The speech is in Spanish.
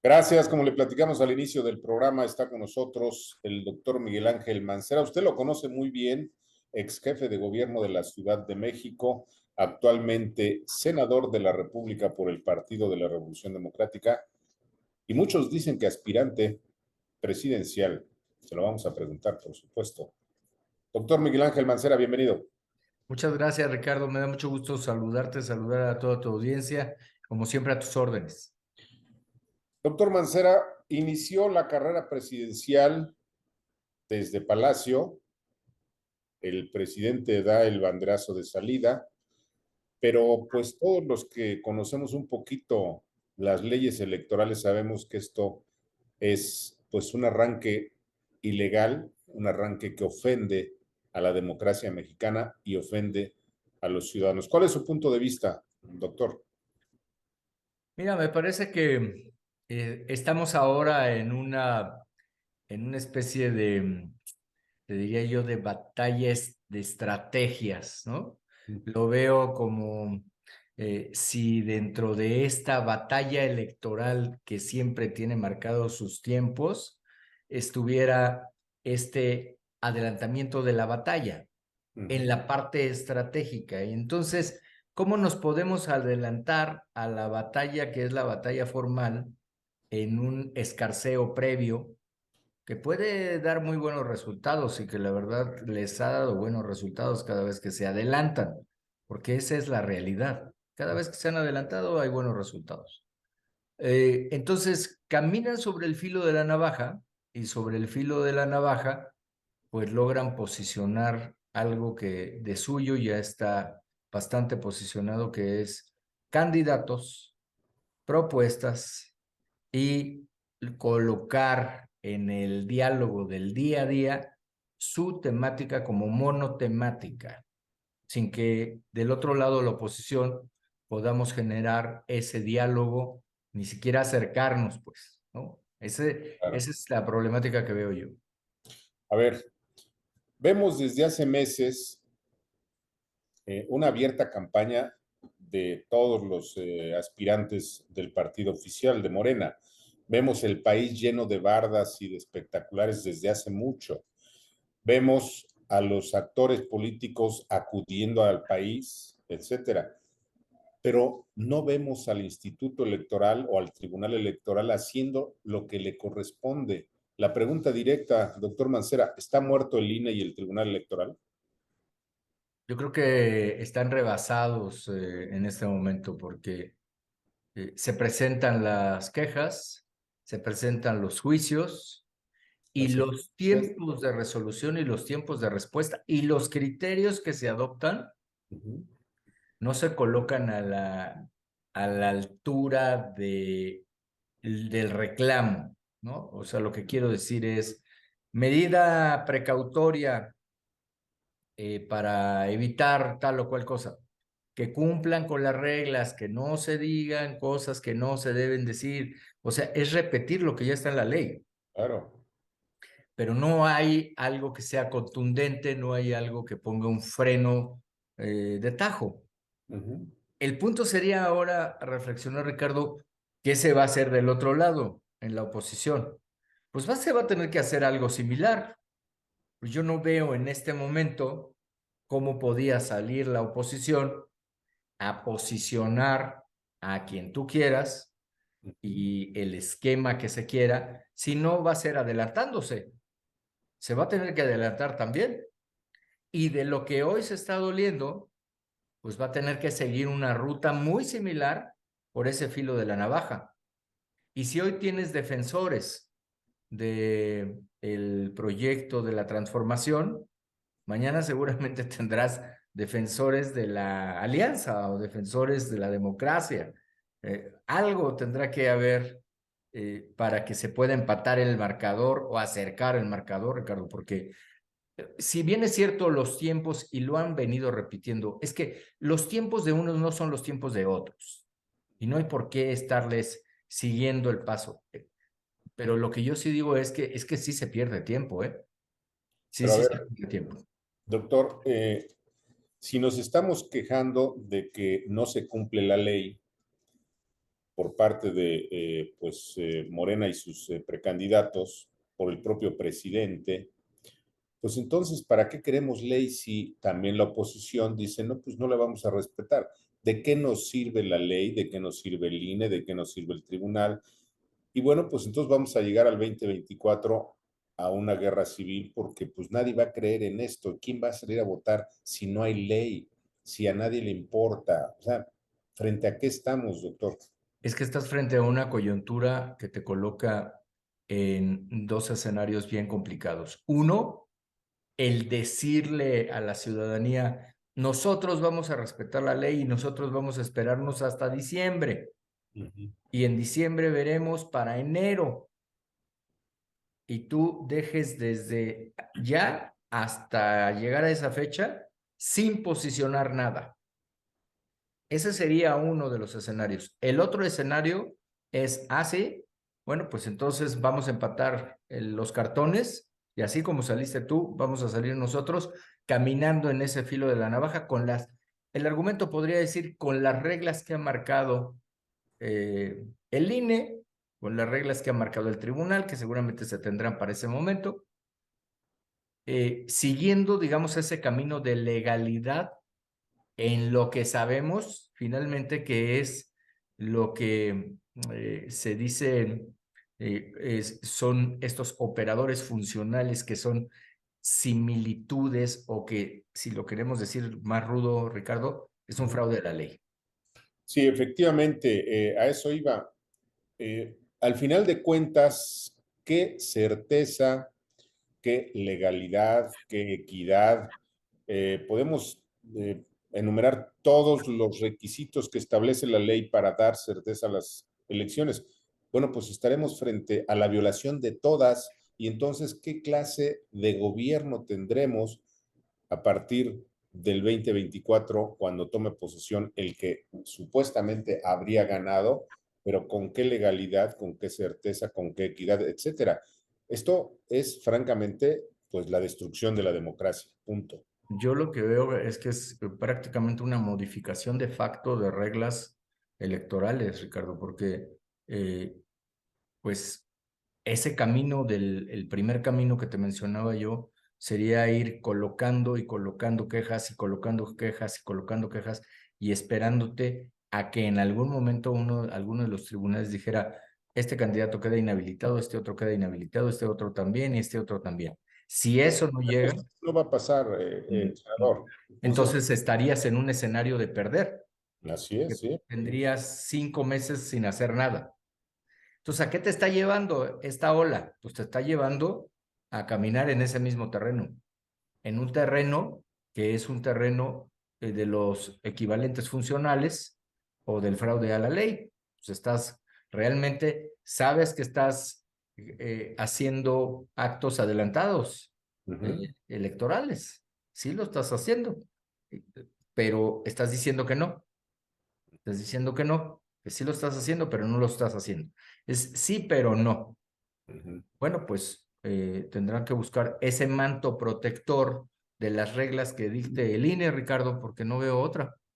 Gracias. Como le platicamos al inicio del programa, está con nosotros el doctor Miguel Ángel Mancera. Usted lo conoce muy bien, ex jefe de gobierno de la Ciudad de México, actualmente senador de la República por el Partido de la Revolución Democrática, y muchos dicen que aspirante presidencial. Se lo vamos a preguntar, por supuesto. Doctor Miguel Ángel Mancera, bienvenido. Muchas gracias, Ricardo. Me da mucho gusto saludarte, saludar a toda tu audiencia, como siempre a tus órdenes. Doctor Mancera inició la carrera presidencial desde Palacio. El presidente da el banderazo de salida, pero pues todos los que conocemos un poquito las leyes electorales sabemos que esto es pues un arranque ilegal, un arranque que ofende a la democracia mexicana y ofende a los ciudadanos. ¿Cuál es su punto de vista, doctor? Mira, me parece que estamos ahora en una especie de, te diría yo, de batallas de estrategias, ¿no? Lo veo como si dentro de esta batalla electoral que siempre tiene marcados sus tiempos, estuviera este adelantamiento de la batalla en la parte estratégica. Y entonces, ¿cómo nos podemos adelantar a la batalla que es la batalla formal en un escarceo previo que puede dar muy buenos resultados y que la verdad les ha dado buenos resultados cada vez que se adelantan? Porque esa es la realidad. Cada vez que se han adelantado hay buenos resultados. Entonces, caminan sobre el filo de la navaja y sobre el filo de la navaja pues logran posicionar algo que de suyo ya está bastante posicionado, que es candidatos, propuestas y colocar en el diálogo del día a día su temática como monotemática, sin que del otro lado la oposición podamos generar ese diálogo, ni siquiera acercarnos, pues, ¿no? Claro. Esa es la problemática que veo yo. A ver, vemos desde hace meses una abierta campaña de todos los aspirantes del partido oficial de Morena. Vemos el país lleno de bardas y de espectaculares desde hace mucho. Vemos a los actores políticos acudiendo al país, etcétera. Pero no vemos al Instituto Electoral o al Tribunal Electoral haciendo lo que le corresponde. La pregunta directa, doctor Mancera, ¿está muerto el INE y el Tribunal Electoral? Yo creo que están rebasados en este momento porque se presentan las quejas, se presentan los juicios y Así los es. tiempos de resolución y los tiempos de respuesta y los criterios que se adoptan Uh-huh. no se colocan a la altura del reclamo, ¿no? O sea, lo que quiero decir es medida precautoria para evitar tal o cual cosa, que cumplan con las reglas, que no se digan cosas que no se deben decir. O sea, es repetir lo que ya está en la ley, Claro. pero no hay algo que sea contundente, no hay algo que ponga un freno de tajo. Uh-huh. El punto sería ahora reflexionar, Ricardo, ¿qué se va a hacer del otro lado, en la oposición? Pues se va a tener que hacer algo similar. Pues yo no veo en este momento cómo podía salir la oposición a posicionar a quien tú quieras y el esquema que se quiera, si no va a ser adelantándose. Se va a tener que adelantar también. Y de lo que hoy se está doliendo, pues va a tener que seguir una ruta muy similar por ese filo de la navaja. Y si hoy tienes defensores de el proyecto de la transformación, mañana seguramente tendrás defensores de la alianza o defensores de la democracia. Algo tendrá que haber para que se pueda empatar el marcador o acercar el marcador, Ricardo, porque si bien es cierto los tiempos, y lo han venido repitiendo, es que los tiempos de unos no son los tiempos de otros, y no hay por qué estarles siguiendo el paso. Pero lo que yo sí digo es que sí se pierde tiempo, ¿eh? Sí, Pero a sí se ver, pierde tiempo. doctor, si nos estamos quejando de que no se cumple la ley, por parte de Morena y sus precandidatos, por el propio presidente, pues entonces, ¿para qué queremos ley si también la oposición dice, no, pues no la vamos a respetar? ¿De qué nos sirve la ley? ¿De qué nos sirve el INE? ¿De qué nos sirve el tribunal? Y bueno, pues entonces vamos a llegar al 2024 a una guerra civil porque pues nadie va a creer en esto. ¿Quién va a salir a votar si no hay ley? Si a nadie le importa. O sea, ¿frente a qué estamos, doctor? Es que estás frente a una coyuntura que te coloca en dos escenarios bien complicados. Uno, el decirle a la ciudadanía, nosotros vamos a respetar la ley y nosotros vamos a esperarnos hasta diciembre. Ujú. Y en diciembre veremos para enero. Y tú dejes desde ya hasta llegar a esa fecha sin posicionar nada. Ese sería uno de los escenarios. El otro escenario es así, bueno, pues entonces vamos a empatar los cartones y así como saliste tú, vamos a salir nosotros caminando en ese filo de la navaja con el argumento podría decir con las reglas que ha marcado el INE, con las reglas que ha marcado el tribunal, que seguramente se tendrán para ese momento, siguiendo, digamos, ese camino de legalidad en lo que sabemos finalmente que es lo que se dice son estos operadores funcionales que son similitudes o que, si lo queremos decir más rudo, Ricardo, es un fraude a la ley. Sí, efectivamente, a eso iba. Al final de cuentas, qué certeza, qué legalidad, qué equidad. Podemos enumerar todos los requisitos que establece la ley para dar certeza a las elecciones. Bueno, pues estaremos frente a la violación de todas y entonces, ¿qué clase de gobierno tendremos a partir del 2024 cuando tome posesión el que supuestamente habría ganado, pero con qué legalidad, con qué certeza, con qué equidad, etcétera? Esto es francamente pues la destrucción de la democracia, punto. Yo lo que veo es que es prácticamente una modificación de facto de reglas electorales, Ricardo, porque pues ese camino el primer camino que te mencionaba yo sería ir colocando y colocando quejas y colocando quejas y colocando quejas y esperándote a que en algún momento alguno de los tribunales dijera, este candidato queda inhabilitado, este otro queda inhabilitado, este otro también y este otro también. Si eso no llega, No va a pasar, senador. Entonces, entonces estarías en un escenario de perder, así que es, sí. tendrías 5 meses sin hacer nada. Entonces, ¿a qué te está llevando esta ola? Pues te está llevando a caminar en ese mismo terreno, en un terreno que es un terreno de los equivalentes funcionales o del fraude a la ley. Pues estás realmente, sabes que estás haciendo actos adelantados Ujú, electorales. Sí lo estás haciendo, pero estás diciendo que no. Estás diciendo que no, que sí lo estás haciendo, pero no lo estás haciendo. Es sí, pero no. ujú. Bueno, pues tendrán que buscar ese manto protector de las reglas que dicte el INE, Ricardo, porque no veo otra.